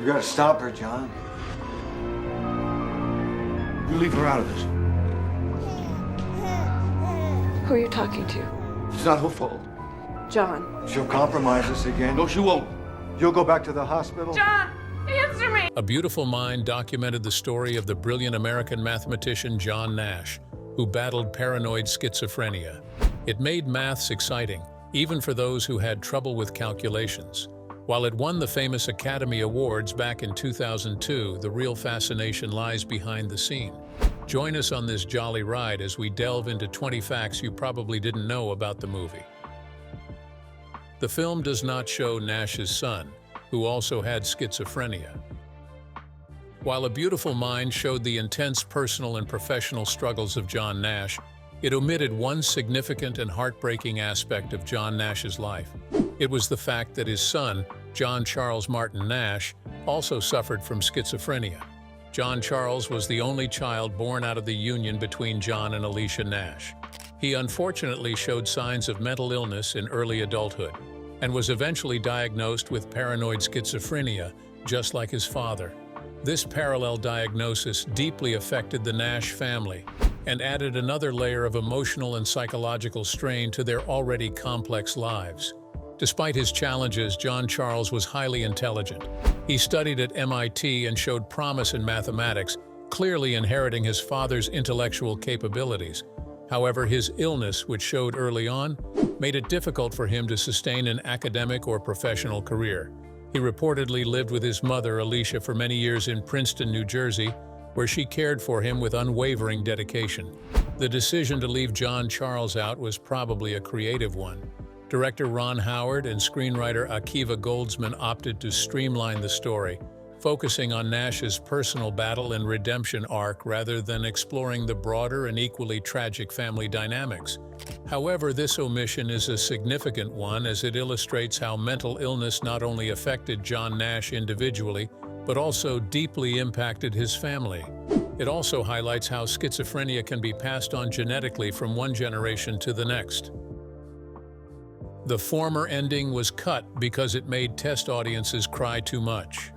You gotta stop her, John. You leave her out of this. Who are you talking to? It's not her fault. John. She'll compromise us again. No, she won't. You'll go back to the hospital. John, answer me! A Beautiful Mind documented the story of the brilliant American mathematician John Nash, who battled paranoid schizophrenia. It made maths exciting, even for those who had trouble with calculations. While it won the famous Academy Awards back in 2002, the real fascination lies behind the scene. Join us on this jolly ride as we delve into 20 facts you probably didn't know about the movie. The film does not show Nash's son, who also had schizophrenia. While A Beautiful Mind showed the intense personal and professional struggles of John Nash, it omitted one significant and heartbreaking aspect of John Nash's life. It was the fact that his son, John Charles Martin Nash, also suffered from schizophrenia. John Charles was the only child born out of the union between John and Alicia Nash. He unfortunately showed signs of mental illness in early adulthood and was eventually diagnosed with paranoid schizophrenia, just like his father. This parallel diagnosis deeply affected the Nash family and added another layer of emotional and psychological strain to their already complex lives. Despite his challenges, John Charles was highly intelligent. He studied at MIT and showed promise in mathematics, clearly inheriting his father's intellectual capabilities. However, his illness, which showed early on, made it difficult for him to sustain an academic or professional career. He reportedly lived with his mother, Alicia, for many years in Princeton, New Jersey, where she cared for him with unwavering dedication. The decision to leave John Charles out was probably a creative one. Director Ron Howard and screenwriter Akiva Goldsman opted to streamline the story, focusing on Nash's personal battle and redemption arc rather than exploring the broader and equally tragic family dynamics. However, this omission is a significant one as it illustrates how mental illness not only affected John Nash individually, but also deeply impacted his family. It also highlights how schizophrenia can be passed on genetically from one generation to the next. The former ending was cut because it made test audiences cry too much.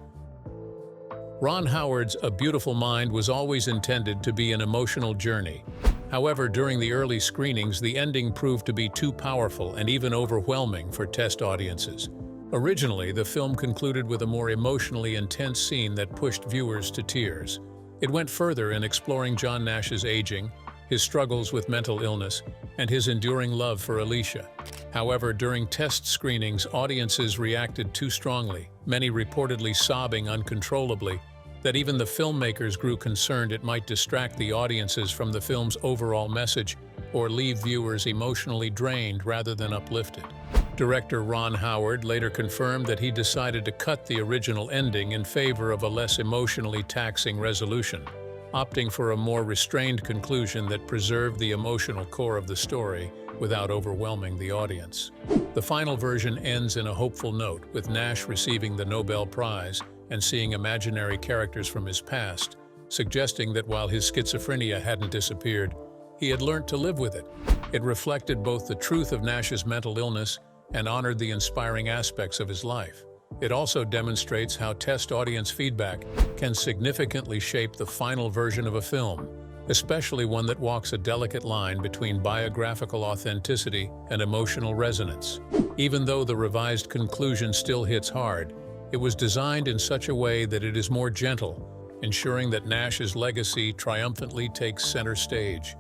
Ron Howard's A Beautiful Mind was always intended to be an emotional journey. However, during the early screenings, the ending proved to be too powerful and even overwhelming for test audiences. Originally, the film concluded with a more emotionally intense scene that pushed viewers to tears. It went further in exploring John Nash's aging, his struggles with mental illness, and his enduring love for Alicia. However, during test screenings, audiences reacted too strongly, many reportedly sobbing uncontrollably, that even the filmmakers grew concerned it might distract the audiences from the film's overall message or leave viewers emotionally drained rather than uplifted. Director Ron Howard later confirmed that he decided to cut the original ending in favor of a less emotionally taxing resolution, opting for a more restrained conclusion that preserved the emotional core of the story without overwhelming the audience. The final version ends in a hopeful note, with Nash receiving the Nobel Prize and seeing imaginary characters from his past, suggesting that while his schizophrenia hadn't disappeared, he had learned to live with it. It reflected both the truth of Nash's mental illness and honored the inspiring aspects of his life. It also demonstrates how test audience feedback can significantly shape the final version of a film, especially one that walks a delicate line between biographical authenticity and emotional resonance. Even though the revised conclusion still hits hard, it was designed in such a way that it is more gentle, ensuring that Nash's legacy triumphantly takes center stage.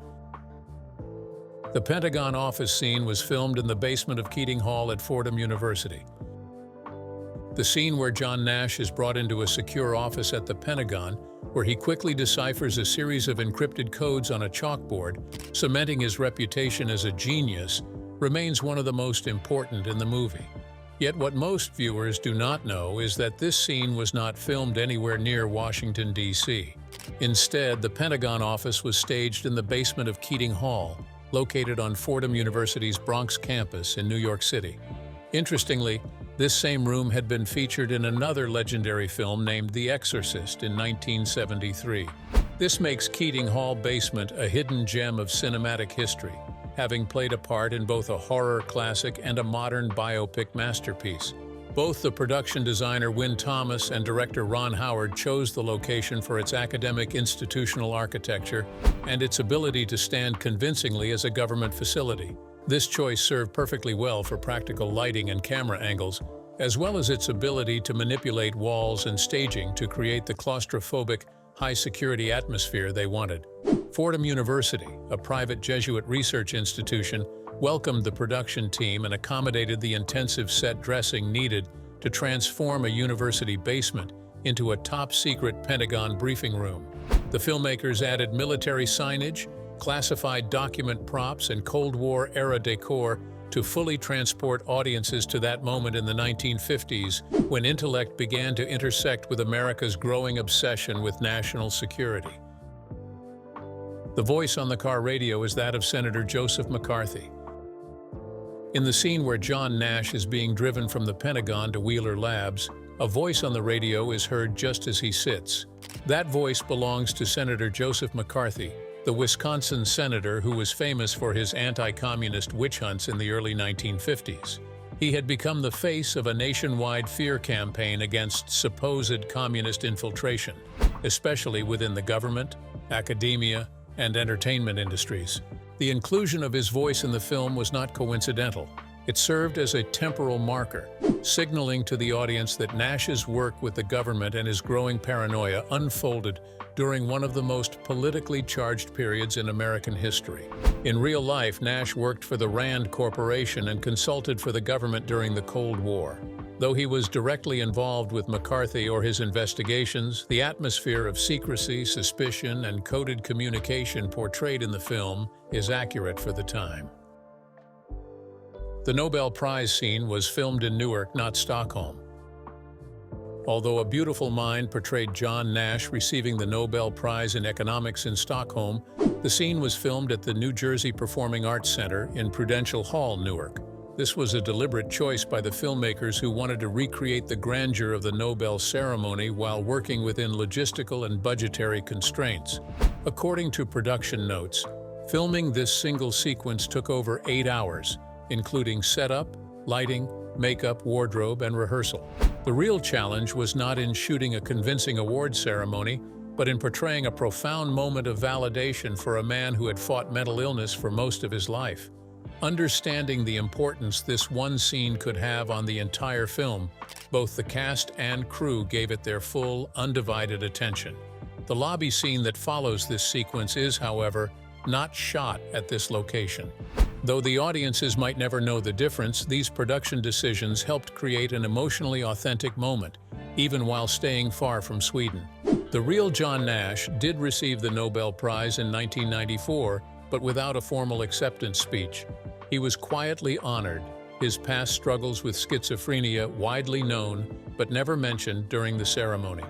The Pentagon office scene was filmed in the basement of Keating Hall at Fordham University. The scene where John Nash is brought into a secure office at the Pentagon, where he quickly deciphers a series of encrypted codes on a chalkboard, cementing his reputation as a genius, remains one of the most important in the movie. Yet what most viewers do not know is that this scene was not filmed anywhere near Washington, D.C. Instead, the Pentagon office was staged in the basement of Keating Hall, located on Fordham University's Bronx campus in New York City. Interestingly, this same room had been featured in another legendary film named The Exorcist in 1973. This makes Keating Hall basement a hidden gem of cinematic history, having played a part in both a horror classic and a modern biopic masterpiece. Both the production designer Wynne Thomas and director Ron Howard chose the location for its academic institutional architecture and its ability to stand convincingly as a government facility. This choice served perfectly well for practical lighting and camera angles, as well as its ability to manipulate walls and staging to create the claustrophobic, high-security atmosphere they wanted. Fordham University, a private Jesuit research institution, welcomed the production team and accommodated the intensive set dressing needed to transform a university basement into a top-secret Pentagon briefing room. The filmmakers added military signage, classified document props, and Cold War-era decor to fully transport audiences to that moment in the 1950s when intellect began to intersect with America's growing obsession with national security. The voice on the car radio is that of Senator Joseph McCarthy. In the scene where John Nash is being driven from the Pentagon to Wheeler Labs, a voice on the radio is heard just as he sits. That voice belongs to Senator Joseph McCarthy, the Wisconsin senator who was famous for his anti-communist witch hunts in the early 1950s. He had become the face of a nationwide fear campaign against supposed communist infiltration, especially within the government, academia, and entertainment industries. The inclusion of his voice in the film was not coincidental. It served as a temporal marker, signaling to the audience that Nash's work with the government and his growing paranoia unfolded during one of the most politically charged periods in American history. In real life, Nash worked for the Rand Corporation and consulted for the government during the Cold War. Though he was directly involved with McCarthy or his investigations, the atmosphere of secrecy, suspicion, and coded communication portrayed in the film is accurate for the time. The Nobel Prize scene was filmed in Newark, not Stockholm. Although A Beautiful Mind portrayed John Nash receiving the Nobel Prize in Economics in Stockholm, the scene was filmed at the New Jersey Performing Arts Center in Prudential Hall, Newark. This was a deliberate choice by the filmmakers who wanted to recreate the grandeur of the Nobel ceremony while working within logistical and budgetary constraints. According to production notes, filming this single sequence took over 8 hours, including setup, lighting, makeup, wardrobe, and rehearsal. The real challenge was not in shooting a convincing award ceremony, but in portraying a profound moment of validation for a man who had fought mental illness for most of his life. Understanding the importance this one scene could have on the entire film, both the cast and crew gave it their full, undivided attention. The lobby scene that follows this sequence is, however, not shot at this location. Though the audiences might never know the difference, these production decisions helped create an emotionally authentic moment, even while staying far from Sweden. The real John Nash did receive the Nobel Prize in 1994, but without a formal acceptance speech. He was quietly honored, his past struggles with schizophrenia widely known, but never mentioned during the ceremony.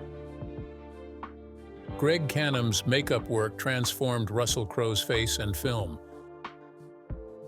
Greg Canham's makeup work transformed Russell Crowe's face and film.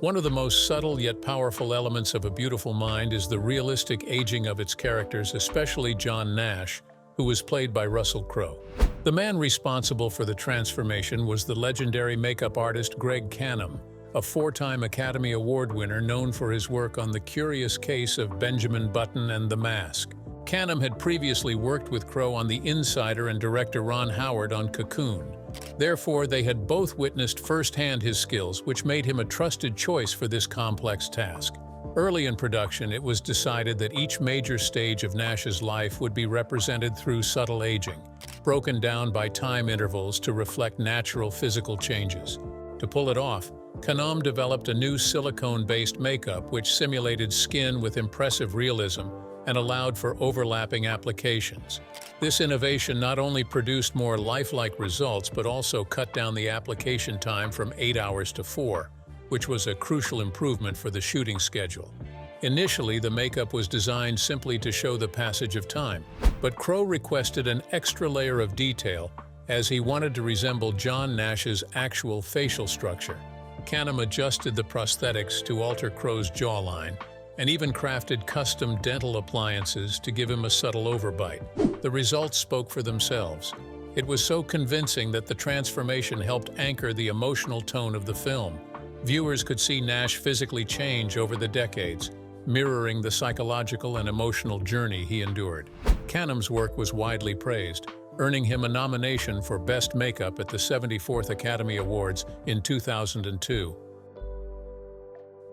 One of the most subtle yet powerful elements of A Beautiful Mind is the realistic aging of its characters, especially John Nash, who was played by Russell Crowe. The man responsible for the transformation was the legendary makeup artist Greg Canham, a 4-time Academy Award winner known for his work on The Curious Case of Benjamin Button and The Mask. Canham had previously worked with Crowe on The Insider and director Ron Howard on Cocoon. Therefore, they had both witnessed firsthand his skills, which made him a trusted choice for this complex task. Early in production, it was decided that each major stage of Nash's life would be represented through subtle aging, broken down by time intervals to reflect natural physical changes. To pull it off, Canham developed a new silicone-based makeup which simulated skin with impressive realism and allowed for overlapping applications. This innovation not only produced more lifelike results but also cut down the application time from 8 hours to 4, which was a crucial improvement for the shooting schedule. Initially, the makeup was designed simply to show the passage of time, but Crowe requested an extra layer of detail as he wanted to resemble John Nash's actual facial structure. Canham adjusted the prosthetics to alter Crowe's jawline and even crafted custom dental appliances to give him a subtle overbite. The results spoke for themselves. It was so convincing that the transformation helped anchor the emotional tone of the film. Viewers could see Nash physically change over the decades, mirroring the psychological and emotional journey he endured. Canham's work was widely praised, earning him a nomination for Best Makeup at the 74th Academy Awards in 2002.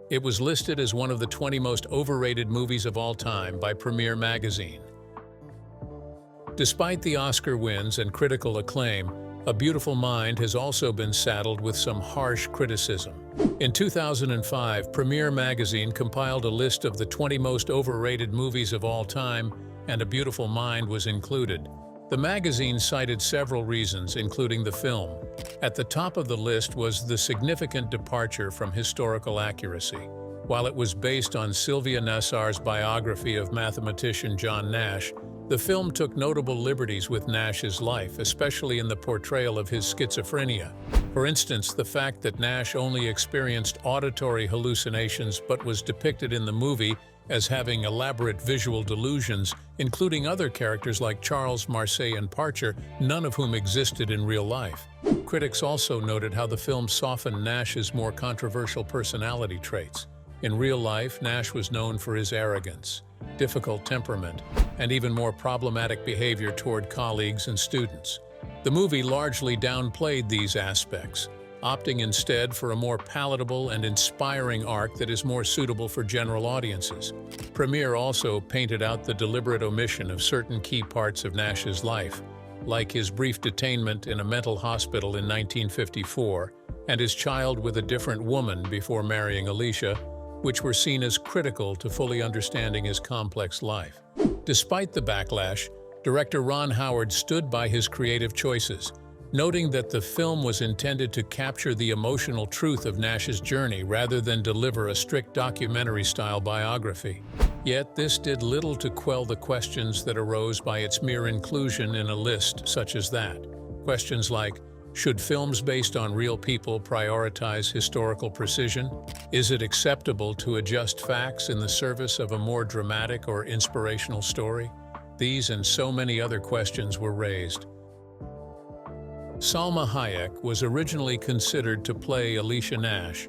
It was listed as one of the 20 most overrated movies of all time by Premiere magazine. Despite the Oscar wins and critical acclaim, A Beautiful Mind has also been saddled with some harsh criticism. In 2005, Premiere magazine compiled a list of the 20 most overrated movies of all time, and A Beautiful Mind was included. The magazine cited several reasons, including the film. At the top of the list was the significant departure from historical accuracy. While it was based on Sylvia Nasar's biography of mathematician John Nash, the film took notable liberties with Nash's life, especially in the portrayal of his schizophrenia. For instance, the fact that Nash only experienced auditory hallucinations but was depicted in the movie as having elaborate visual delusions, including other characters like Charles, Marseille, and Parcher, none of whom existed in real life. Critics also noted how the film softened Nash's more controversial personality traits. In real life, Nash was known for his arrogance, difficult temperament, and even more problematic behavior toward colleagues and students. The movie largely downplayed these aspects, opting instead for a more palatable and inspiring arc that is more suitable for general audiences. Premiere also painted out the deliberate omission of certain key parts of Nash's life, like his brief detainment in a mental hospital in 1954 and his child with a different woman before marrying Alicia, which were seen as critical to fully understanding his complex life. Despite the backlash, director Ron Howard stood by his creative choices, noting that the film was intended to capture the emotional truth of Nash's journey rather than deliver a strict documentary-style biography. Yet this did little to quell the questions that arose by its mere inclusion in a list such as that. Questions like, should films based on real people prioritize historical precision? Is it acceptable to adjust facts in the service of a more dramatic or inspirational story? These and so many other questions were raised. Salma Hayek was originally considered to play Alicia Nash.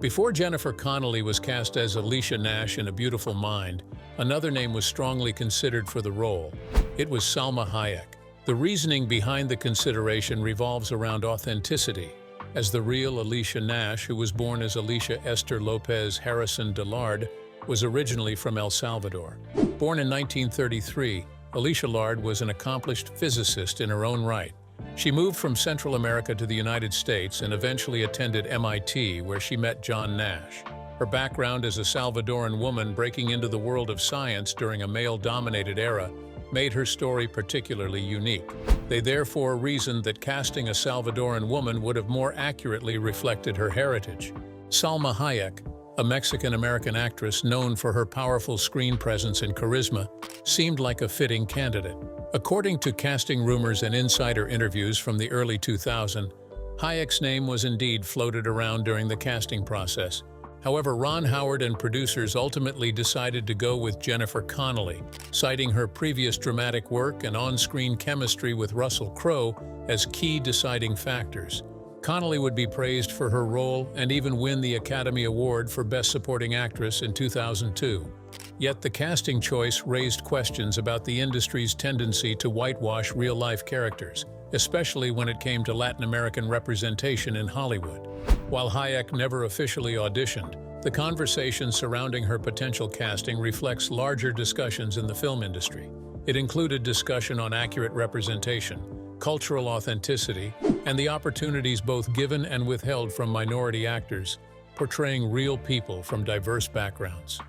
Before Jennifer Connelly was cast as Alicia Nash in A Beautiful Mind, another name was strongly considered for the role. It was Salma Hayek. The reasoning behind the consideration revolves around authenticity, as the real Alicia Nash, who was born as Alicia Esther Lopez Harrison Dillard, was originally from El Salvador. Born in 1933, Alicia Lard was an accomplished physicist in her own right. She moved from Central America to the United States and eventually attended MIT, where she met John Nash. Her background as a Salvadoran woman breaking into the world of science during a male-dominated era made her story particularly unique. They therefore reasoned that casting a Salvadoran woman would have more accurately reflected her heritage. Salma Hayek, a Mexican-American actress known for her powerful screen presence and charisma, seemed like a fitting candidate. According to casting rumors and insider interviews from the early 2000s, Hayek's name was indeed floated around during the casting process. However, Ron Howard and producers ultimately decided to go with Jennifer Connelly, citing her previous dramatic work and on-screen chemistry with Russell Crowe as key deciding factors. Connelly would be praised for her role and even win the Academy Award for Best Supporting Actress in 2002. Yet the casting choice raised questions about the industry's tendency to whitewash real-life characters, especially when it came to Latin American representation in Hollywood. While Hayek never officially auditioned, the conversation surrounding her potential casting reflects larger discussions in the film industry. It included discussion on accurate representation, cultural authenticity, and the opportunities both given and withheld from minority actors, portraying real people from diverse backgrounds.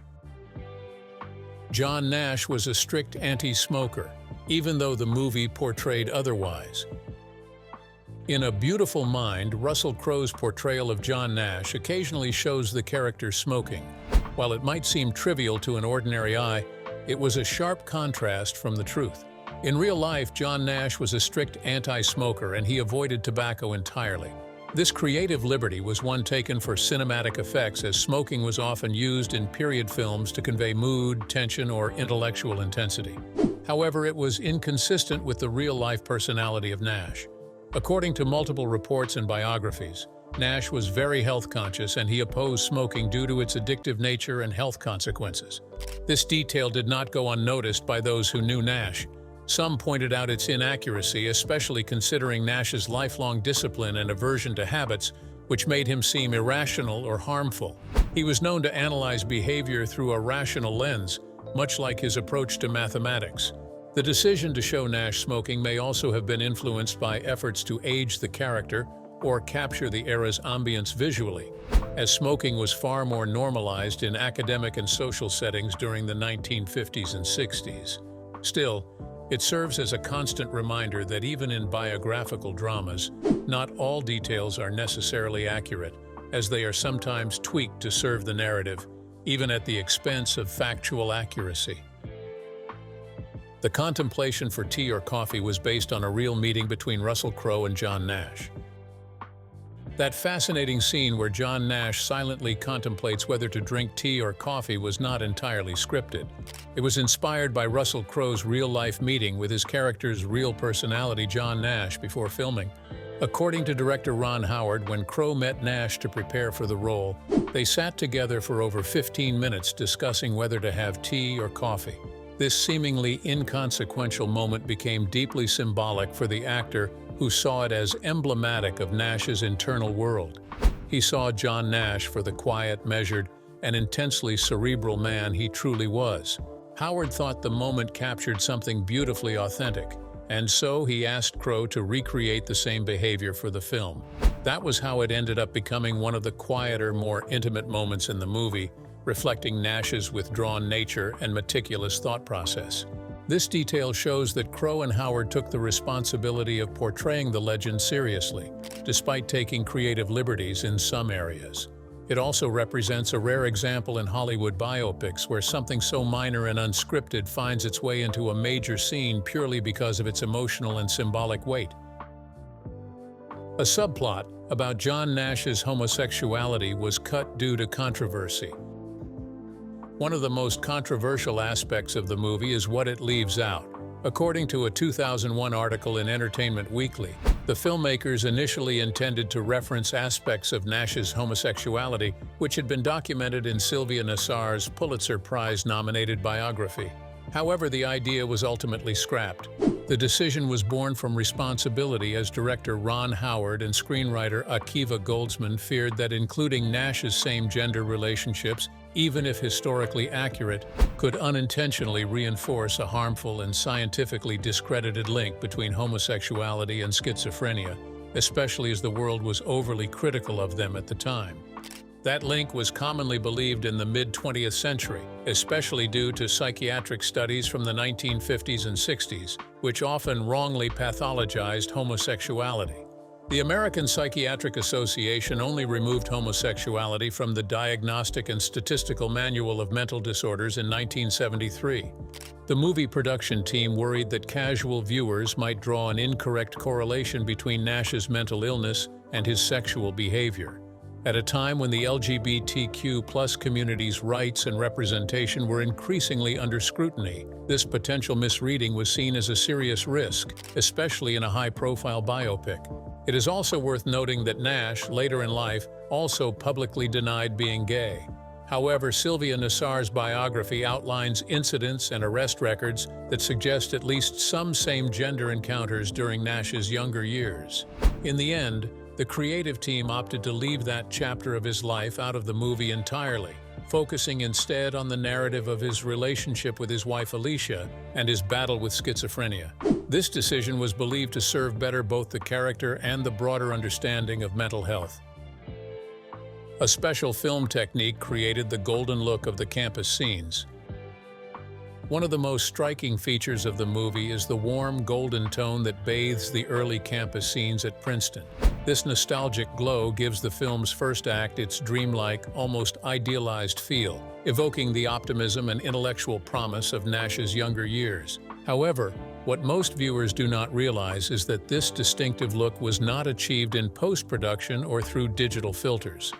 John Nash was a strict anti-smoker, even though the movie portrayed otherwise. In A Beautiful Mind, Russell Crowe's portrayal of John Nash occasionally shows the character smoking. While it might seem trivial to an ordinary eye, it was a sharp contrast from the truth. In real life, John Nash was a strict anti-smoker and he avoided tobacco entirely. This creative liberty was one taken for cinematic effects, as smoking was often used in period films to convey mood, tension, or intellectual intensity. However, it was inconsistent with the real-life personality of Nash. According to multiple reports and biographies, Nash was very health conscious and he opposed smoking due to its addictive nature and health consequences. This detail did not go unnoticed by those who knew Nash. Some pointed out its inaccuracy, especially considering Nash's lifelong discipline and aversion to habits, which made him seem irrational or harmful. He was known to analyze behavior through a rational lens, much like his approach to mathematics. The decision to show Nash smoking may also have been influenced by efforts to age the character or capture the era's ambience visually, as smoking was far more normalized in academic and social settings during the 1950s and 60s. Still, it serves as a constant reminder that even in biographical dramas, not all details are necessarily accurate, as they are sometimes tweaked to serve the narrative, even at the expense of factual accuracy. The contemplation for tea or coffee was based on a real meeting between Russell Crowe and John Nash. That fascinating scene where John Nash silently contemplates whether to drink tea or coffee was not entirely scripted. It was inspired by Russell Crowe's real-life meeting with his character's real personality, John Nash, before filming. According to director Ron Howard, when Crowe met Nash to prepare for the role, they sat together for over 15 minutes discussing whether to have tea or coffee. This seemingly inconsequential moment became deeply symbolic for the actor, who saw it as emblematic of Nash's internal world. He saw John Nash for the quiet, measured, and intensely cerebral man he truly was. Howard thought the moment captured something beautifully authentic, and so he asked Crowe to recreate the same behavior for the film. That was how it ended up becoming one of the quieter, more intimate moments in the movie, reflecting Nash's withdrawn nature and meticulous thought process. This detail shows that Crowe and Howard took the responsibility of portraying the legend seriously, despite taking creative liberties in some areas. It also represents a rare example in Hollywood biopics where something so minor and unscripted finds its way into a major scene purely because of its emotional and symbolic weight. A subplot about John Nash's homosexuality was cut due to controversy. One of the most controversial aspects of the movie is what it leaves out. According to a 2001 article in Entertainment Weekly, the filmmakers initially intended to reference aspects of Nash's homosexuality, which had been documented in Sylvia Nassar's Pulitzer Prize-nominated biography. However, the idea was ultimately scrapped. The decision was born from responsibility, as director Ron Howard and screenwriter Akiva Goldsman feared that including Nash's same-gender relationships, even if historically accurate, could unintentionally reinforce a harmful and scientifically discredited link between homosexuality and schizophrenia, especially as the world was overly critical of them at the time. That link was commonly believed in the mid-20th century, especially due to psychiatric studies from the 1950s and 60s, which often wrongly pathologized homosexuality. The American Psychiatric Association only removed homosexuality from the Diagnostic and Statistical Manual of Mental Disorders in 1973. The movie production team worried that casual viewers might draw an incorrect correlation between Nash's mental illness and his sexual behavior. At a time when the LGBTQ+ community's rights and representation were increasingly under scrutiny, this potential misreading was seen as a serious risk, especially in a high-profile biopic. It is also worth noting that Nash, later in life, also publicly denied being gay. However, Sylvia Nassar's biography outlines incidents and arrest records that suggest at least some same-gender encounters during Nash's younger years. In the end, the creative team opted to leave that chapter of his life out of the movie entirely, focusing instead on the narrative of his relationship with his wife Alicia and his battle with schizophrenia. This decision was believed to serve better both the character and the broader understanding of mental health. A special film technique created the golden look of the campus scenes. One of the most striking features of the movie is the warm golden tone that bathes the early campus scenes at Princeton. This nostalgic glow gives the film's first act its dreamlike, almost idealized feel, evoking the optimism and intellectual promise of Nash's younger years. However, what most viewers do not realize is that this distinctive look was not achieved in post-production or through digital filters.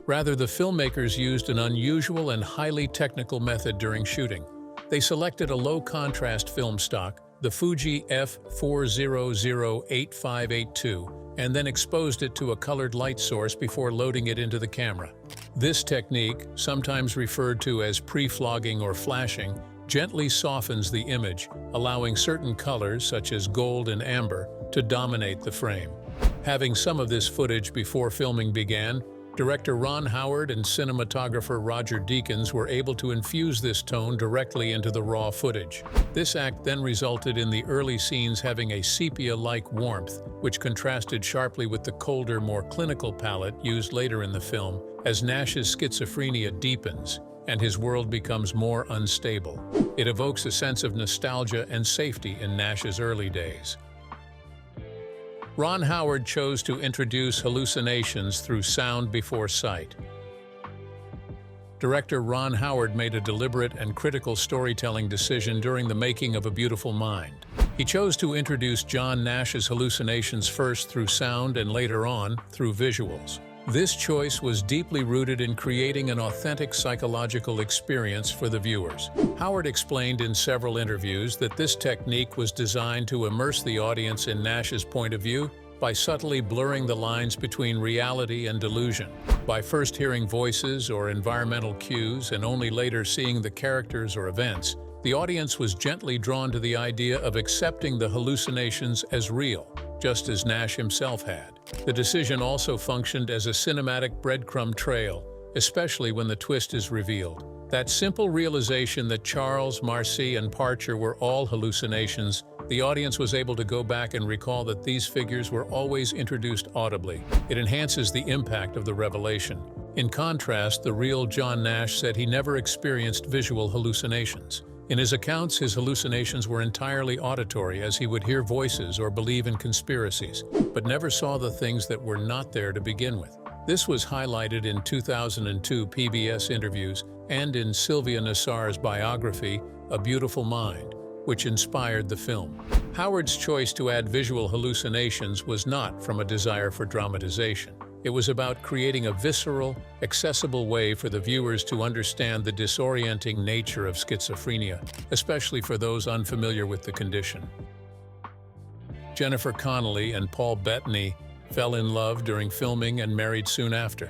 Rather, the filmmakers used an unusual and highly technical method during shooting. They selected a low-contrast film stock, the Fuji F4008582, and then exposed it to a colored light source before loading it into the camera. This technique, sometimes referred to as pre-flogging or flashing, gently softens the image, allowing certain colors, such as gold and amber, to dominate the frame. Having some of this footage before filming began, director Ron Howard and cinematographer Roger Deakins were able to infuse this tone directly into the raw footage. This act then resulted in the early scenes having a sepia-like warmth, which contrasted sharply with the colder, more clinical palette used later in the film as Nash's schizophrenia deepens and his world becomes more unstable. It evokes a sense of nostalgia and safety in Nash's early days. Ron Howard chose to introduce hallucinations through sound before sight. Director Ron Howard made a deliberate and critical storytelling decision during the making of A Beautiful Mind. He chose to introduce John Nash's hallucinations first through sound and later on through visuals. This choice was deeply rooted in creating an authentic psychological experience for the viewers. Howard explained in several interviews that this technique was designed to immerse the audience in Nash's point of view by subtly blurring the lines between reality and delusion. By first hearing voices or environmental cues and only later seeing the characters or events, the audience was gently drawn to the idea of accepting the hallucinations as real, just as Nash himself had. The decision also functioned as a cinematic breadcrumb trail, especially when the twist is revealed. That simple realization that Charles, Marcy, and Parcher were all hallucinations, the audience was able to go back and recall that these figures were always introduced audibly. It enhances the impact of the revelation. In contrast, the real John Nash said he never experienced visual hallucinations. In his accounts, his hallucinations were entirely auditory, as he would hear voices or believe in conspiracies, but never saw the things that were not there to begin with. This was highlighted in 2002 PBS interviews and in Sylvia Nassar's biography, A Beautiful Mind, which inspired the film. Howard's choice to add visual hallucinations was not from a desire for dramatization. It was about creating a visceral, accessible way for the viewers to understand the disorienting nature of schizophrenia, especially for those unfamiliar with the condition. Jennifer Connelly and Paul Bettany fell in love during filming and married soon after.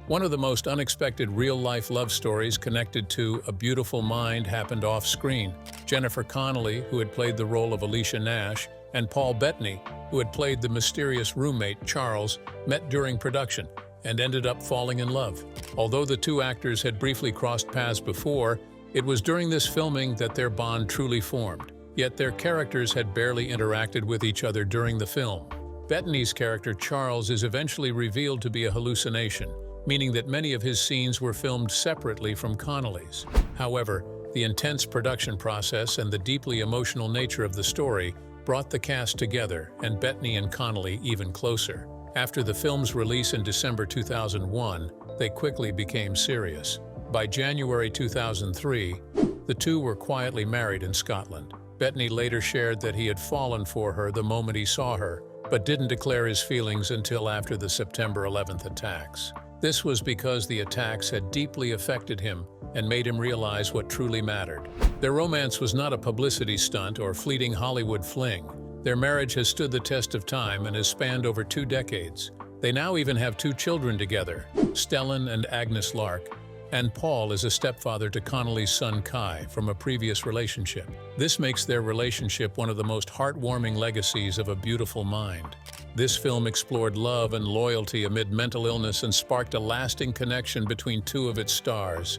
One of the most unexpected real-life love stories connected to A Beautiful Mind happened off-screen. Jennifer Connelly, who had played the role of Alicia Nash, and Paul Bettany, who had played the mysterious roommate, Charles, met during production and ended up falling in love. Although the two actors had briefly crossed paths before, it was during this filming that their bond truly formed. Yet their characters had barely interacted with each other during the film. Bettany's character, Charles, is eventually revealed to be a hallucination, meaning that many of his scenes were filmed separately from Connelly's. However, the intense production process and the deeply emotional nature of the story brought the cast together and Bettany and Connelly even closer. After the film's release in December 2001, they quickly became serious. By January 2003, the two were quietly married in Scotland. Bettany later shared that he had fallen for her the moment he saw her, but didn't declare his feelings until after the September 11th attacks. This was because the attacks had deeply affected him and made him realize what truly mattered. Their romance was not a publicity stunt or fleeting Hollywood fling. Their marriage has stood the test of time and has spanned over 2 decades. They now even have 2 children together, Stellan and Agnes Lark, and Paul is a stepfather to Connelly's son Kai from a previous relationship. This makes their relationship one of the most heartwarming legacies of A Beautiful Mind. This film explored love and loyalty amid mental illness and sparked a lasting connection between 2 of its stars.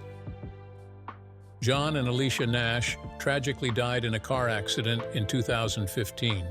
John and Alicia Nash tragically died in a car accident in 2015.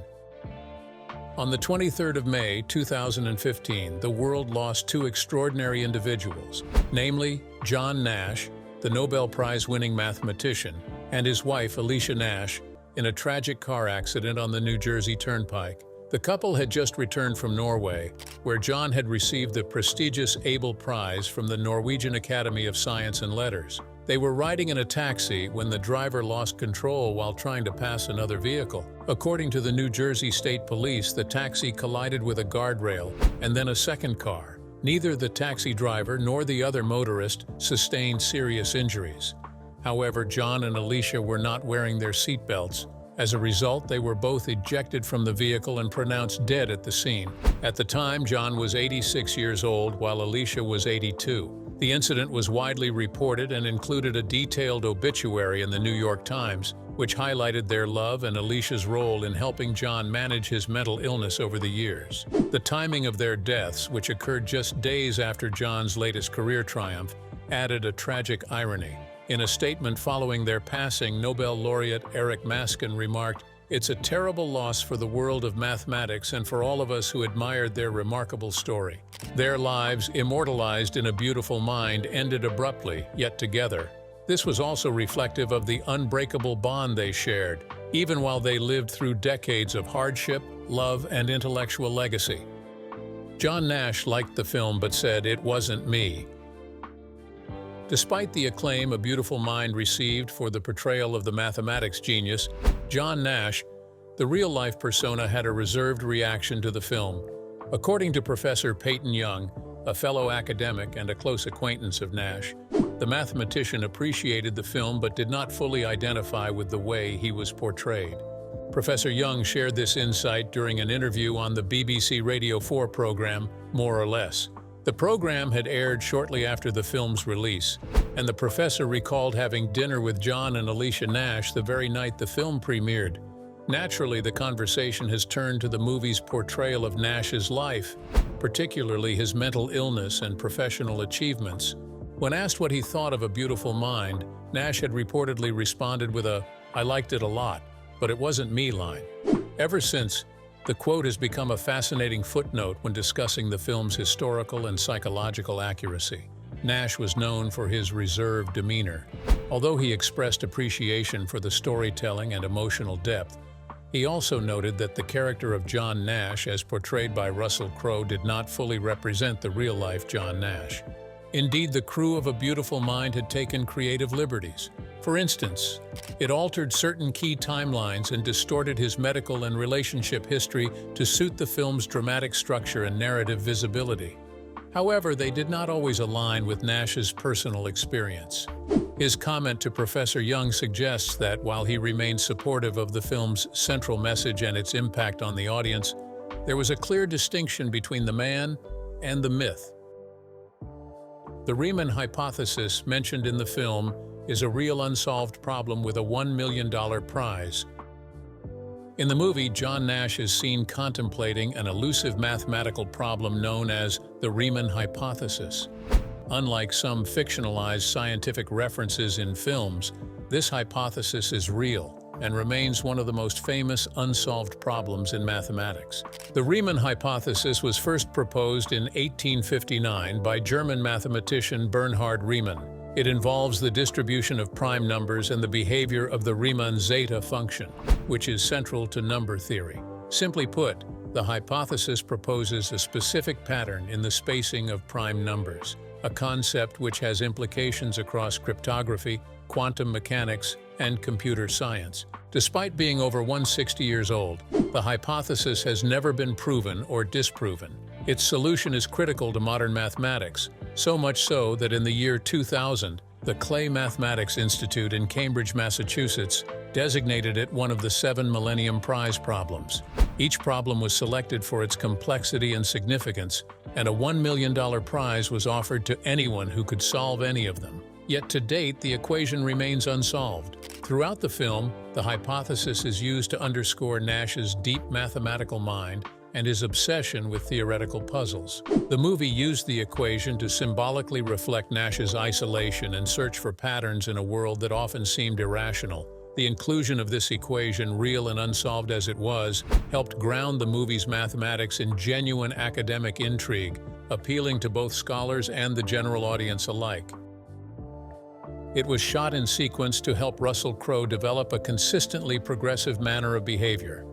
On the 23rd of May, 2015, the world lost 2 extraordinary individuals, namely John Nash, the Nobel Prize-winning mathematician, and his wife, Alicia Nash, in a tragic car accident on the New Jersey Turnpike. The couple had just returned from Norway, where John had received the prestigious Abel Prize from the Norwegian Academy of Science and Letters. They were riding in a taxi when the driver lost control while trying to pass another vehicle. According to the New Jersey State Police, the taxi collided with a guardrail and then a second car. Neither the taxi driver nor the other motorist sustained serious injuries. However, John and Alicia were not wearing their seatbelts, As a result, they were both ejected from the vehicle and pronounced dead at the scene. At the time, John was 86 years old, while Alicia was 82. The incident was widely reported and included a detailed obituary in the New York Times, which highlighted their love and Alicia's role in helping John manage his mental illness over the years. The timing of their deaths, which occurred just days after John's latest career triumph, added a tragic irony. In a statement following their passing, Nobel laureate Eric Maskin remarked, "It's a terrible loss for the world of mathematics and for all of us who admired their remarkable story. Their lives, immortalized in a beautiful mind, ended abruptly, yet together." This was also reflective of the unbreakable bond they shared, even while they lived through decades of hardship, love, and intellectual legacy. John Nash liked the film but said, "It wasn't me." Despite the acclaim A Beautiful Mind received for the portrayal of the mathematics genius, John Nash, the real-life persona had a reserved reaction to the film. According to Professor Peyton Young, a fellow academic and a close acquaintance of Nash, the mathematician appreciated the film but did not fully identify with the way he was portrayed. Professor Young shared this insight during an interview on the BBC Radio 4 program, More or Less. The program had aired shortly after the film's release, and the professor recalled having dinner with John and Alicia Nash the very night the film premiered. Naturally, the conversation has turned to the movie's portrayal of Nash's life, particularly his mental illness and professional achievements. When asked what he thought of A Beautiful Mind, Nash had reportedly responded with a, "I liked it a lot, but it wasn't me" line. Ever since, the quote has become a fascinating footnote when discussing the film's historical and psychological accuracy. Nash was known for his reserved demeanor. Although he expressed appreciation for the storytelling and emotional depth, he also noted that the character of John Nash, as portrayed by Russell Crowe, did not fully represent the real-life John Nash. Indeed, the crew of A Beautiful Mind had taken creative liberties. For instance, it altered certain key timelines and distorted his medical and relationship history to suit the film's dramatic structure and narrative visibility. However, they did not always align with Nash's personal experience. His comment to Professor Young suggests that while he remained supportive of the film's central message and its impact on the audience, there was a clear distinction between the man and the myth. The Riemann hypothesis mentioned in the film is a real unsolved problem with a $1 million prize. In the movie, John Nash is seen contemplating an elusive mathematical problem known as the Riemann hypothesis. Unlike some fictionalized scientific references in films, this hypothesis is real and remains one of the most famous unsolved problems in mathematics. The Riemann hypothesis was first proposed in 1859 by German mathematician Bernhard Riemann. It involves the distribution of prime numbers and the behavior of the Riemann zeta function, which is central to number theory. Simply put, the hypothesis proposes a specific pattern in the spacing of prime numbers, a concept which has implications across cryptography, quantum mechanics, and computer science. Despite being over 160 years old, the hypothesis has never been proven or disproven. Its solution is critical to modern mathematics, so much so that in the year 2000, the Clay Mathematics Institute in Cambridge, Massachusetts, designated it one of the 7 Millennium Prize problems. Each problem was selected for its complexity and significance, and a $1 million prize was offered to anyone who could solve any of them. Yet to date, the equation remains unsolved. Throughout the film, the hypothesis is used to underscore Nash's deep mathematical mind and his obsession with theoretical puzzles. The movie used the equation to symbolically reflect Nash's isolation and search for patterns in a world that often seemed irrational. The inclusion of this equation, real and unsolved as it was, helped ground the movie's mathematics in genuine academic intrigue, appealing to both scholars and the general audience alike. It was shot in sequence to help Russell Crowe develop a consistently progressive manner of behavior.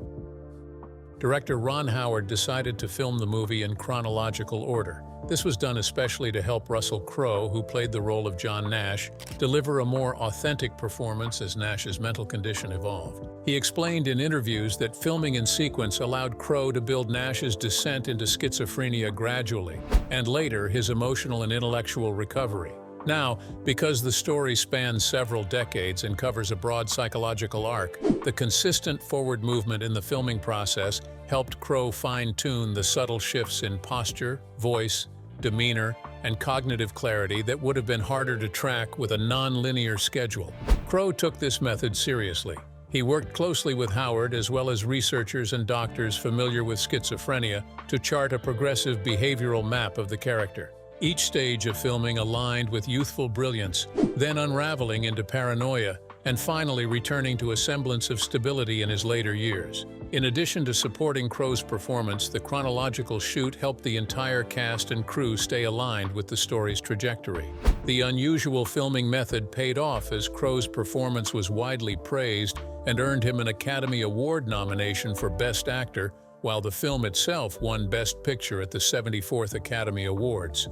Director Ron Howard decided to film the movie in chronological order. This was done especially to help Russell Crowe, who played the role of John Nash, deliver a more authentic performance as Nash's mental condition evolved. He explained in interviews that filming in sequence allowed Crowe to build Nash's descent into schizophrenia gradually, and later his emotional and intellectual recovery. Now, because the story spans several decades and covers a broad psychological arc, the consistent forward movement in the filming process helped Crowe fine-tune the subtle shifts in posture, voice, demeanor, and cognitive clarity that would have been harder to track with a non-linear schedule. Crowe took this method seriously. He worked closely with Howard as well as researchers and doctors familiar with schizophrenia to chart a progressive behavioral map of the character. Each stage of filming aligned with youthful brilliance, then unraveling into paranoia, and finally returning to a semblance of stability in his later years. In addition to supporting Crowe's performance, the chronological shoot helped the entire cast and crew stay aligned with the story's trajectory. The unusual filming method paid off as Crowe's performance was widely praised and earned him an Academy Award nomination for Best Actor, while the film itself won Best Picture at the 74th Academy Awards.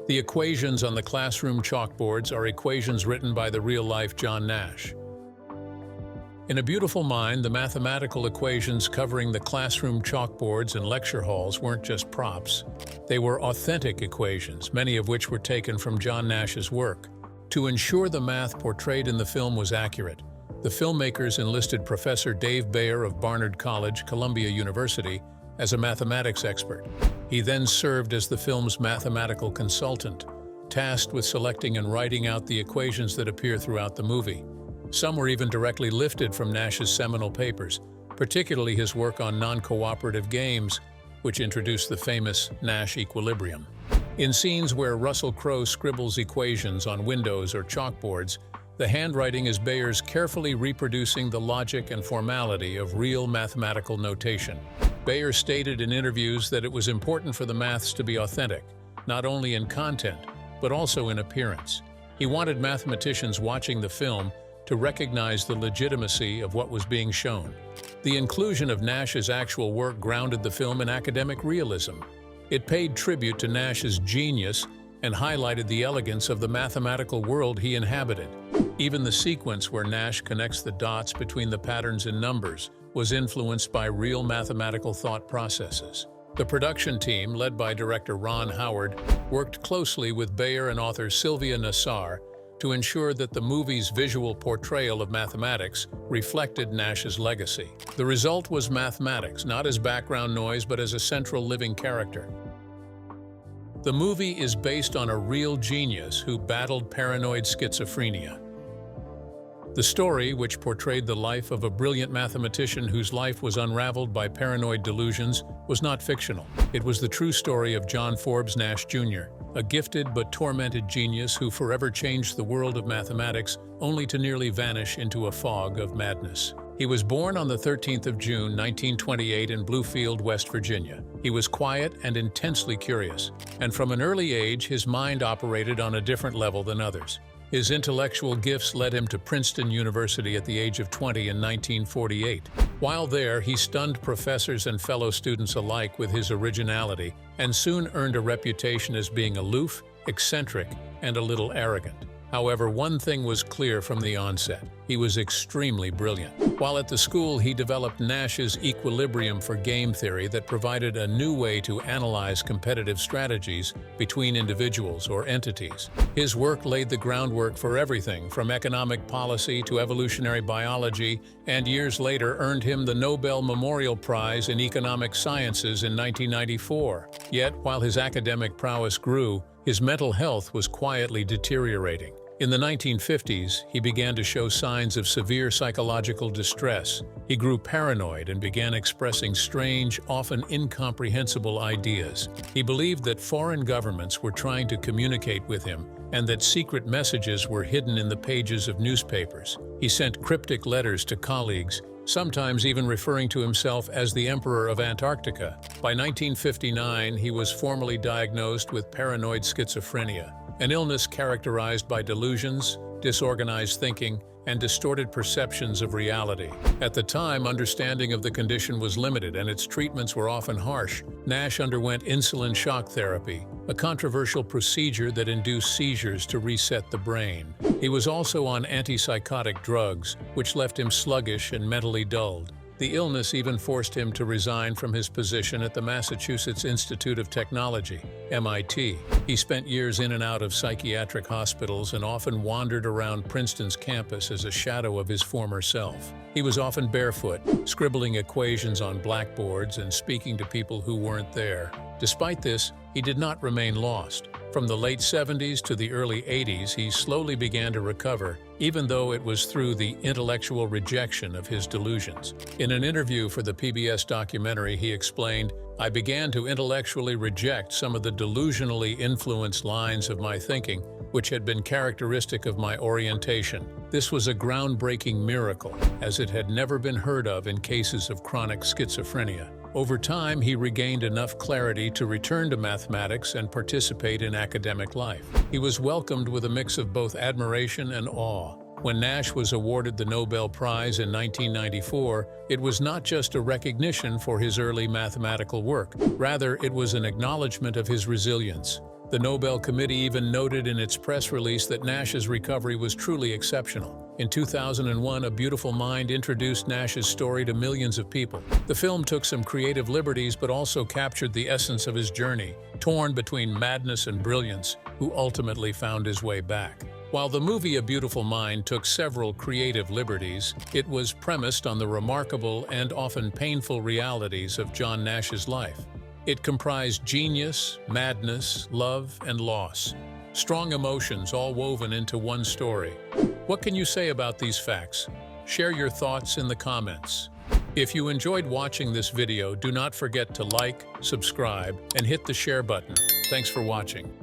The equations on the classroom chalkboards are equations written by the real-life John Nash. In A Beautiful Mind, the mathematical equations covering the classroom chalkboards and lecture halls weren't just props. They were authentic equations, many of which were taken from John Nash's work. To ensure the math portrayed in the film was accurate, the filmmakers enlisted Professor Dave Bayer of Barnard College, Columbia University, as a mathematics expert. He then served as the film's mathematical consultant, tasked with selecting and writing out the equations that appear throughout the movie. Some were even directly lifted from Nash's seminal papers, particularly his work on non-cooperative games, which introduced the famous Nash equilibrium. In scenes where Russell Crowe scribbles equations on windows or chalkboards, the handwriting is Bayer's carefully reproducing the logic and formality of real mathematical notation. Bayer stated in interviews that it was important for the maths to be authentic, not only in content, but also in appearance. He wanted mathematicians watching the film to recognize the legitimacy of what was being shown. The inclusion of Nash's actual work grounded the film in academic realism. It paid tribute to Nash's genius and highlighted the elegance of the mathematical world he inhabited. Even the sequence where Nash connects the dots between the patterns in numbers was influenced by real mathematical thought processes. The production team, led by director Ron Howard, worked closely with Bayer and author Sylvia Nassar to ensure that the movie's visual portrayal of mathematics reflected Nash's legacy. The result was mathematics, not as background noise but as a central living character. The movie is based on a real genius who battled paranoid schizophrenia. The story, which portrayed the life of a brilliant mathematician whose life was unraveled by paranoid delusions, was not fictional. It was the true story of John Forbes Nash Jr., a gifted but tormented genius who forever changed the world of mathematics, only to nearly vanish into a fog of madness. He was born on the 13th of June, 1928 in Bluefield, West Virginia. He was quiet and intensely curious, and from an early age his mind operated on a different level than others. His intellectual gifts led him to Princeton University at the age of 20 in 1948. While there, he stunned professors and fellow students alike with his originality and soon earned a reputation as being aloof, eccentric, and a little arrogant. However, one thing was clear from the onset: he was extremely brilliant. While at the school, he developed Nash's equilibrium for game theory that provided a new way to analyze competitive strategies between individuals or entities. His work laid the groundwork for everything from economic policy to evolutionary biology, and years later earned him the Nobel Memorial Prize in Economic Sciences in 1994. Yet, while his academic prowess grew, his mental health was quietly deteriorating. In the 1950s, he began to show signs of severe psychological distress. He grew paranoid and began expressing strange, often incomprehensible ideas. He believed that foreign governments were trying to communicate with him and that secret messages were hidden in the pages of newspapers. He sent cryptic letters to colleagues, sometimes even referring to himself as the Emperor of Antarctica. By 1959, he was formally diagnosed with paranoid schizophrenia, an illness characterized by delusions, disorganized thinking, and distorted perceptions of reality. At the time, understanding of the condition was limited and its treatments were often harsh. Nash underwent insulin shock therapy, a controversial procedure that induced seizures to reset the brain. He was also on antipsychotic drugs, which left him sluggish and mentally dulled. The illness even forced him to resign from his position at the Massachusetts Institute of Technology, MIT. He spent years in and out of psychiatric hospitals and often wandered around Princeton's campus as a shadow of his former self. He was often barefoot, scribbling equations on blackboards and speaking to people who weren't there. Despite this, he did not remain lost. From the late 70s to the early 80s, he slowly began to recover, even though it was through the intellectual rejection of his delusions. In an interview for the PBS documentary, he explained, "I began to intellectually reject some of the delusionally influenced lines of my thinking, which had been characteristic of my orientation. This was a groundbreaking miracle, as it had never been heard of in cases of chronic schizophrenia." Over time, he regained enough clarity to return to mathematics and participate in academic life. He was welcomed with a mix of both admiration and awe. When Nash was awarded the Nobel Prize in 1994, it was not just a recognition for his early mathematical work. Rather, it was an acknowledgement of his resilience. The Nobel Committee even noted in its press release that Nash's recovery was truly exceptional. In 2001, A Beautiful Mind introduced Nash's story to millions of people. The film took some creative liberties but also captured the essence of his journey, torn between madness and brilliance, who ultimately found his way back. While the movie A Beautiful Mind took several creative liberties, it was premised on the remarkable and often painful realities of John Nash's life. It comprised genius, madness, love, and loss. Strong emotions all woven into one story. What can you say about these facts? Share your thoughts in the comments. If you enjoyed watching this video, do not forget to like, subscribe, and hit the share button. Thanks for watching.